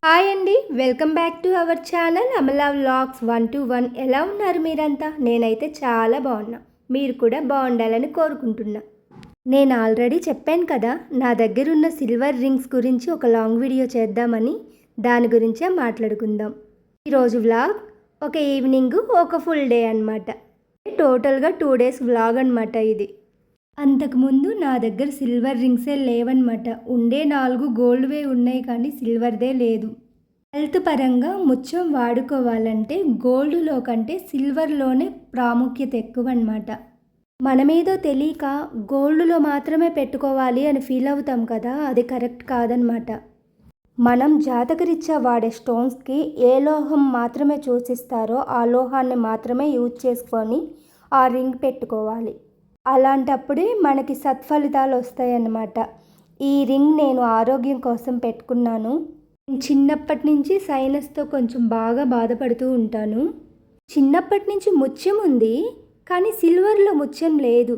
Hi అండి, welcome back to our channel Amala vlogs 121. ఎలా ఉన్నారు మీరంతా? నేనైతే చాలా బాగున్నా. మీరు కూడా బాగుండాలని కోరుకుంటున్నా. నేను ఆల్రెడీ చెప్పాను కదా, నా దగ్గర ఉన్న సిల్వర్ రింగ్స్ గురించి ఒక లాంగ్ వీడియో చేద్దామని. దాని గురించే మాట్లాడుకుందాం. ఈరోజు వ్లాగ్ ఒక ఈవినింగ్, ఒక ఫుల్ డే అనమాట. టోటల్గా 2 days వ్లాగ్ అనమాట ఇది. అంతకుముందు నా దగ్గర సిల్వర్ రింగ్సే లేవన్నమాట. ఉండే 4 గోల్డ్వే ఉన్నాయి, కానీ సిల్వర్దే లేదు. హెల్త్ పరంగా ముత్యం వాడుకోవాలంటే గోల్డ్లో కంటే సిల్వర్లోనే ప్రాముఖ్యత ఎక్కువ అన్నమాట. మనమేదో తెలియక గోల్డ్లో మాత్రమే పెట్టుకోవాలి అని ఫీల్ అవుతాం కదా, అది కరెక్ట్ కాదనమాట. మనం జాతకరీత్యా వాడే స్టోన్స్కి ఏ లోహం మాత్రమే సూచిస్తారో ఆ లోహాన్ని మాత్రమే యూజ్ చేసుకొని ఆ రింగ్ పెట్టుకోవాలి. అలాంటప్పుడే మనకి సత్ఫలితాలు వస్తాయన్నమాట. ఈ రింగ్ నేను ఆరోగ్యం కోసం పెట్టుకున్నాను. చిన్నప్పటి నుంచి సైనస్తో కొంచెం బాగా బాధపడుతూ ఉంటాను. చిన్నప్పటి నుంచి ముత్యం ఉంది, కానీ సిల్వర్లో ముత్యం లేదు.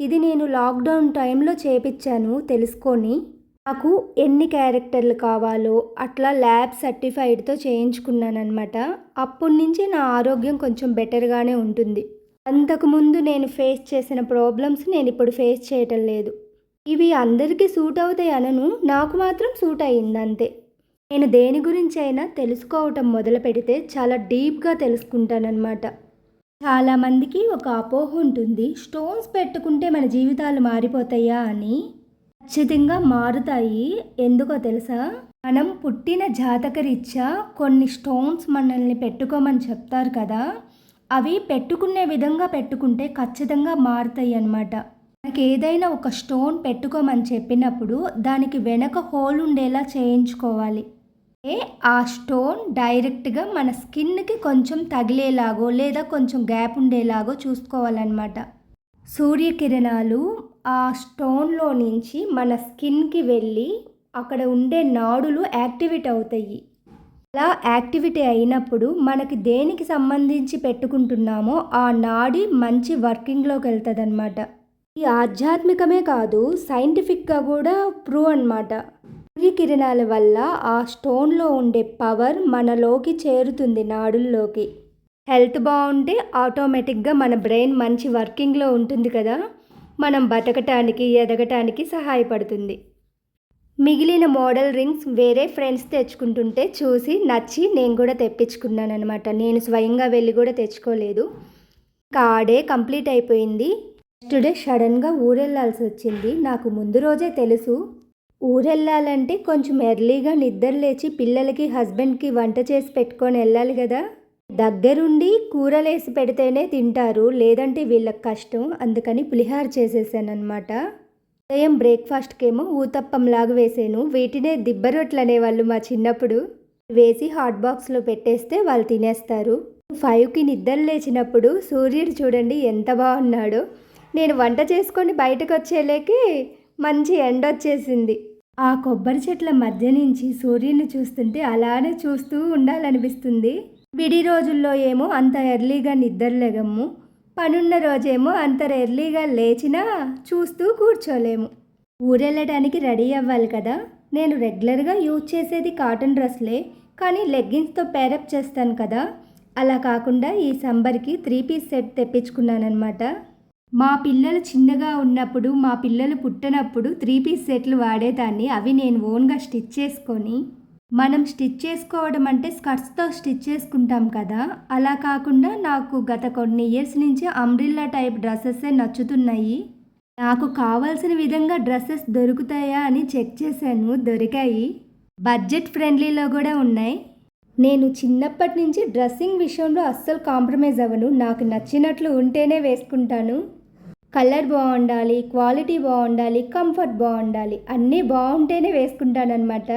ఇది నేను లాక్డౌన్ టైంలో చేపించాను తెలుసుకొని. నాకు ఎన్ని క్యారెక్టర్లు కావాలో అట్లా ల్యాబ్ సర్టిఫైడ్తో చేయించుకున్నాను అనమాట. అప్పటి నుంచి నా ఆరోగ్యం కొంచెం బెటర్గానే ఉంటుంది. అంతకుముందు నేను ఫేస్ చేసిన ప్రాబ్లమ్స్ నేను ఇప్పుడు ఫేస్ చేయటం లేదు. ఇవి అందరికీ సూట్ అవుతాయి అనను, నాకు మాత్రం సూట్ అయ్యింది అంతే. నేను దేని గురించి అయినా తెలుసుకోవటం మొదలు పెడితే చాలా డీప్గా తెలుసుకుంటానన్నమాట. చాలామందికి ఒక అపోహ ఉంటుంది, స్టోన్స్ పెట్టుకుంటే మన జీవితాలు మారిపోతాయా అని. ఖచ్చితంగా మారుతాయి. ఎందుకో తెలుసా? మనం పుట్టిన జాతకరీత్యా కొన్ని స్టోన్స్ మనల్ని పెట్టుకోమని చెప్తారు కదా, అవి పెట్టుకునే విధంగా పెట్టుకుంటే ఖచ్చితంగా మారుతాయి అన్నమాట. మనకి ఏదైనా ఒక స్టోన్ పెట్టుకోమని చెప్పినప్పుడు దానికి వెనక హోల్ ఉండేలా చేయించుకోవాలి. ఆ స్టోన్ డైరెక్ట్గా మన స్కిన్కి కొంచెం తగిలేలాగో లేదా కొంచెం గ్యాప్ ఉండేలాగో చూసుకోవాలన్నమాట. సూర్యకిరణాలు ఆ స్టోన్లో నుంచి మన స్కిన్కి వెళ్ళి అక్కడ ఉండే నాడులు యాక్టివేట్ అవుతాయి. అలా యాక్టివిటీ అయినప్పుడు మనకి దేనికి సంబంధించి పెట్టుకుంటున్నామో ఆ నాడి మంచి వర్కింగ్లోకి వెళ్తుంది అనమాట. ఈ ఆధ్యాత్మికమే కాదు, సైంటిఫిక్గా కూడా ప్రూవ్ అనమాట. సూర్యకిరణాల వల్ల ఆ స్టోన్లో ఉండే పవర్ మనలోకి చేరుతుంది, నాడుల్లోకి. హెల్త్ బాగుంటే ఆటోమేటిక్గా మన బ్రెయిన్ మంచి వర్కింగ్లో ఉంటుంది కదా, మనం బతకటానికి ఎదగటానికి సహాయపడుతుంది. మిగిలిన మోడల్ రింగ్స్ వేరే ఫ్రెండ్స్ తెచ్చుకుంటుంటే చూసి నచ్చి నేను కూడా తెప్పించుకున్నాను అనమాట. నేను స్వయంగా వెళ్ళి కూడా తెచ్చుకోలేదు. కాడే కంప్లీట్ అయిపోయింది. నెక్స్ట్ డే సడన్గా ఊరెళ్ళాల్సి వచ్చింది. నాకు ముందు రోజే తెలుసు ఊరెళ్ళాలంటే కొంచెం ఎర్లీగా నిద్ర లేచి పిల్లలకి హస్బెండ్కి వంట చేసి పెట్టుకొని వెళ్ళాలి కదా. దగ్గరుండి కూరలేసి పెడితేనే తింటారు, లేదంటే వీళ్ళకి కష్టం. అందుకని పులిహార చేసేసాను అనమాట. ఉదయం బ్రేక్ఫాస్ట్కేమో ఊతప్పంలాగా వేసాను. వీటినే దిబ్బ రొట్లు అనేవాళ్ళు మా చిన్నప్పుడు. వేసి హాట్ బాక్స్లో పెట్టేస్తే వాళ్ళు తినేస్తారు. 5కి నిద్ర లేచినప్పుడు సూర్యుడు చూడండి ఎంత బాగున్నాడో. నేను వంట చేసుకొని బయటకు వచ్చేలేకి మంచి ఎండ వచ్చేసింది. ఆ కొబ్బరి చెట్ల మధ్య నుంచి సూర్యుని చూస్తుంటే అలానే చూస్తూ ఉండాలనిపిస్తుంది. విడి రోజుల్లో ఏమో అంత ఎర్లీగా నిద్రలేగము, పనున్న రోజేమో అంత ఎర్లీగా లేచినా చూస్తూ కూర్చోలేము. ఊరెళ్ళడానికి రెడీ అవ్వాలి కదా. నేను రెగ్యులర్గా యూజ్ చేసేది కాటన్ డ్రెస్లే, కానీ లెగ్గిన్స్తో పేరప్ చేస్తాను కదా. అలా కాకుండా ఈ సమ్మర్కి 3 piece సెట్ తెప్పించుకున్నానమాట. మా పిల్లలు చిన్నగా ఉన్నప్పుడు, మా పిల్లలు పుట్టినప్పుడు 3 piece సెట్లు వాడేదాన్ని. అవి నేను ఓన్గా స్టిచ్ చేసుకొని, మనం స్టిచ్ చేసుకోవడం అంటే స్కర్ట్స్తో స్టిచ్ చేసుకుంటాం కదా, అలా కాకుండా నాకు గత కొన్ని ఇయర్స్ నుంచి అంబ్రిల్లా టైప్ డ్రెస్సెసే నచ్చుతున్నాయి. నాకు కావాల్సిన విధంగా డ్రెస్సెస్ దొరుకుతాయా అని చెక్ చేశాను, దొరికాయి. బడ్జెట్ ఫ్రెండ్లీలో కూడా ఉన్నాయి. నేను చిన్నప్పటి నుంచి డ్రెస్సింగ్ విషయంలో అస్సలు కాంప్రమైజ్ అవ్వను. నాకు నచ్చినట్లు ఉంటేనే వేసుకుంటాను. కలర్ బాగుండాలి, క్వాలిటీ బాగుండాలి, కంఫర్ట్ బాగుండాలి, అన్నీ బాగుంటేనే వేసుకుంటానమాట.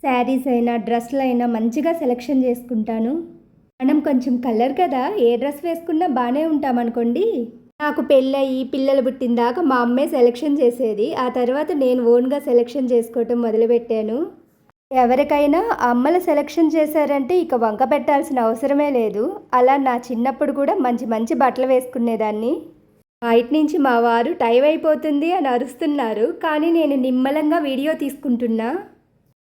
శారీస్ అయినా డ్రెస్లు అయినా మంచిగా సెలెక్షన్ చేసుకుంటాను. మనం కొంచెం కలర్ కదా, ఏ డ్రెస్ వేసుకున్నా బాగానే ఉంటామనుకోండి. నాకు పెళ్ళయి పిల్లలు పుట్టిన దాకా మా అమ్మే సెలెక్షన్ చేసేది. ఆ తర్వాత నేను ఓన్గా సెలెక్షన్ చేసుకోవటం మొదలుపెట్టాను. ఎవరికైనా అమ్మల సెలెక్షన్ చేశారంటే ఇక వంక పెట్టాల్సిన అవసరమే లేదు. అలా నా చిన్నప్పుడు కూడా మంచి మంచి బట్టలు వేసుకునేదాన్ని. బయట నుంచి మా వారు టైం అయిపోతుంది అని అరుస్తున్నారు, కానీ నేను నిమ్మలంగా వీడియో తీసుకుంటున్నా.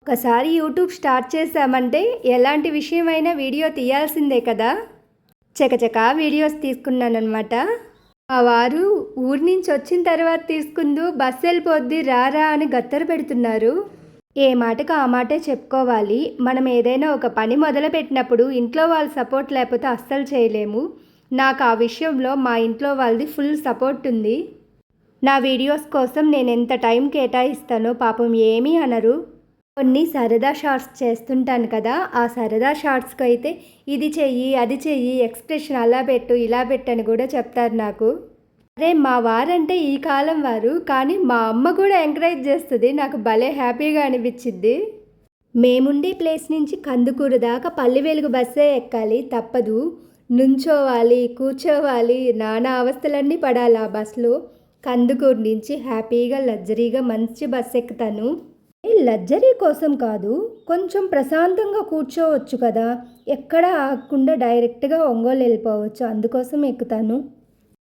ఒకసారి యూట్యూబ్ స్టార్ట్ చేసామంటే ఎలాంటి విషయమైనా వీడియో తీయాల్సిందే కదా. చకచకా వీడియోస్ తీసుకున్నానమాట. మా వారు ఊరి నుంచి వచ్చిన తర్వాత తీసుకుందు బస్సు వెళ్ళిపోద్ది రారా అని గత్తర పెడుతున్నారు. ఏ మాటకు ఆ మాటే చెప్పుకోవాలి. మనం ఏదైనా ఒక పని మొదలుపెట్టినప్పుడు ఇంట్లో వాళ్ళ సపోర్ట్ లేకపోతే అస్సలు చేయలేము. నాకు ఆ విషయంలో మా ఇంట్లో వాళ్ళది ఫుల్ సపోర్ట్ ఉంది. నా వీడియోస్ కోసం నేను ఎంత టైం కేటాయిస్తానో పాపం ఏమీ అనరు. కొన్ని సరదా షార్ట్స్ చేస్తుంటాను కదా, ఆ సరదా షార్ట్స్కి అయితే ఇది చెయ్యి అది చెయ్యి ఎక్స్ప్రెషన్ అలా పెట్టు ఇలా పెట్టు అని కూడా చెప్తారు నాకు. అరే మా వారంటే ఈ కాలం వారు, కానీ మా అమ్మ కూడా ఎంకరేజ్ చేస్తుంది. నాకు భలే హ్యాపీగా అనిపించింది. మేముండే ప్లేస్ నుంచి కందుకూరు దాకా పల్లి వెలుగు బస్సే ఎక్కాలి, తప్పదు. నుంచోవాలి, కూర్చోవాలి, నానా అవస్థలన్నీ పడాలి ఆ బస్సులో. కందుకూరు నుంచి హ్యాపీగా లగ్జరీగా మంచి బస్సు ఎక్కుతాను. లగ్జరీ కోసం కాదు, కొంచెం ప్రశాంతంగా కూర్చోవచ్చు కదా, ఎక్కడ ఆగకుండా డైరెక్ట్గా ఒంగోలు వెళ్ళిపోవచ్చు, అందుకోసం ఎక్కుతాను.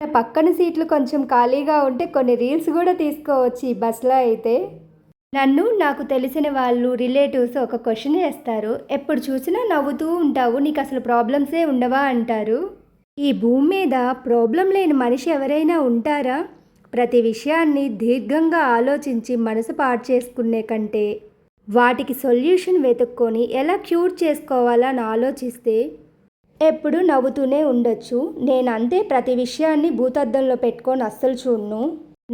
పక్కన సీట్లు కొంచెం ఖాళీగా ఉంటే కొన్ని రీల్స్ కూడా తీసుకోవచ్చు ఈ బస్సులో అయితే. నన్ను నాకు తెలిసిన వాళ్ళు రిలేటివ్స్ ఒక క్వశ్చన్ వేస్తారు, ఎప్పుడు చూసినా నవ్వుతూ ఉంటావు, నీకు అసలు ప్రాబ్లమ్సే ఉండవా అంటారు. ఈ భూమి మీద ప్రాబ్లం లేని మనిషి ఎవరైనా ఉంటారా? ప్రతి విషయాన్ని దీర్ఘంగా ఆలోచించి మనసు పాడు చేసుకునే కంటే వాటికి సొల్యూషన్ వెతుక్కొని ఎలా క్యూర్ చేసుకోవాలా అని ఆలోచిస్తే ఎప్పుడు నవ్వుతూనే ఉండొచ్చు. నేను అంతే, ప్రతి విషయాన్ని భూతద్దంలో పెట్టుకొని అస్సలు చూడను.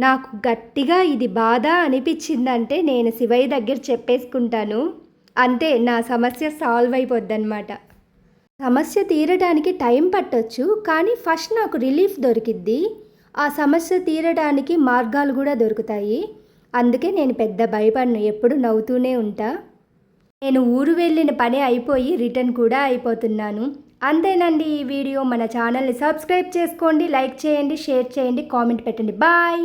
నాకు గట్టిగా ఇది బాధ అనిపించిందంటే నేను శివయ్య దగ్గర చెప్పేసుకుంటాను, అంతే నా సమస్య సాల్వ్ అయిపోద్దన్నమాట. సమస్య తీరడానికి టైం పట్టొచ్చు, కానీ ఫస్ట్ నాకు రిలీఫ్ దొరికిద్ది. ఆ సమస్య తీరడానికి మార్గాలు కూడా దొరుకుతాయి. అందుకే నేను పెద్ద భయపడను, ఎప్పుడు నవ్వుతూనే ఉంటా. నేను ఊరు వెళ్ళిన పని అయిపోయి రిటర్న్ కూడా అయిపోతున్నాను. అంతేనండి ఈ వీడియో. మన ఛానల్ని సబ్స్క్రైబ్ చేసుకోండి, లైక్ చేయండి, షేర్ చేయండి, కామెంట్ పెట్టండి. బాయ్.